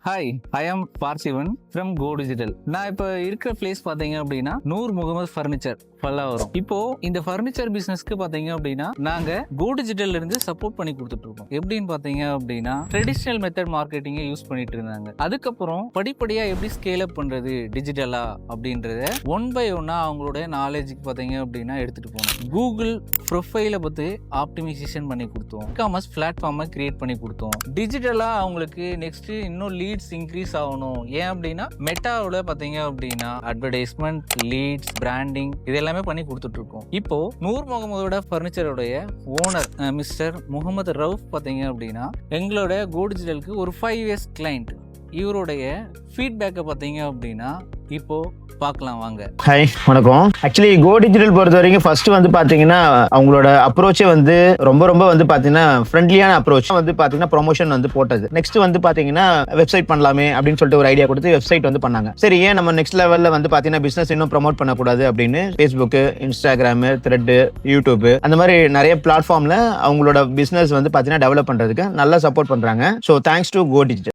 Hi, I am Parsivan from go digital. நான் இப்போ இருக்கிற பிளேஸ் பார்த்தீங்க அப்படின்னா நூர் முகமது ஃபர்னிச்சர் பல்லாவரம். இப்போ இந்த ஃபர்னிச்சர் பிசினஸ்க்கு பார்த்தீங்க அப்படின்னா நாங்க கோ டிஜிட்டல்ல இருந்து சப்போர்ட் பண்ணி கொடுத்துட்டு இருக்கோம். எப்படின்னு பார்த்தீங்க அப்படின்னா ட்ரெடிஷ்னல் மெத்தட் மார்க்கெட்டிங்கை யூஸ் பண்ணிட்டு இருந்தாங்க. அதுக்கப்புறம் படிப்படியா எப்படி ஸ்கேல் அப் பண்றது டிஜிட்டலா அப்படின்றத ஒன் பை ஒன்னா அவங்களோட நாலேஜுக்கு பார்த்தீங்க அப்படின்னா எடுத்துட்டு போனோம். கூகுள் ப்ரொஃபைலை பற்றி ஆப்டிமைசேஷன் பண்ணி கொடுத்தோம். காமர்ஸ் பிளாட்ஃபார்மை கிரியேட் பண்ணி கொடுத்தோம். டிஜிட்டலா அவங்களுக்கு நெக்ஸ்ட் இன்னும் லீட்ஸ் இன்க்ரீஸ் ஆகணும். ஏன் அப்படின்னா மெட்டாவில் பார்த்தீங்க அப்படின்னா அட்வர்டைஸ்மெண்ட், லீட்ஸ், பிராண்டிங் இது எல்லாமே பண்ணி கொடுத்துட்டு இருக்கோம். இப்போ நூர் முகமதோட ஃபர்னிச்சருடைய ஓனர் மிஸ்டர் முகமது ரவுஃப் பார்த்தீங்க அப்படின்னா எங்களோட கோ டிஜிட்டலுக்கு ஒரு 5 years கிளைண்ட். இவருடைய ஃபீட்பேக்கை பார்த்தீங்க அப்படின்னா இப்போ பார்க்கலாம் வாங்க. ஹாய், வணக்கம். ஆக்சுவலி கோ டிஜிட்டல் பொறுத்த வரைக்கும் ஃபர்ஸ்ட் வந்து பாத்தீங்கன்னா அவங்களோட அப்ரோச்சே வந்து ரொம்ப வந்து பாத்தீங்கன்னா ஃப்ரெண்ட்லியான அப்ரோச் வந்து பாத்தீங்கன்னா ப்ரொமோஷன் வந்து போட்டது. நெக்ஸ்ட் வந்து பாத்தீங்கன்னா வெப்சைட் பண்ணலாமே அப்படின்னு சொல்லிட்டு ஒரு ஐடியா கொடுத்து வெப்சைட் வந்து பண்ணாங்க. சரி, ஏன் நம்ம நெக்ஸ்ட் லெவல்ல வந்து பாத்தீங்கன்னா பிசினஸ் இன்னும் ப்ரமோட் பண்ணக்கூடாது அப்படின்னு ஃபேஸ்புக், இன்ஸ்டாகிராம், த்ரெட், யூடியூப் அந்த மாதிரி நிறைய பிளாட்ஃபார்ம்ல அவங்களோட பிசினஸ் வந்து பாத்தீங்கன்னா டெவலப் பண்றதுக்கு நல்லா சப்போர்ட் பண்றாங்க. So thanks to go digital.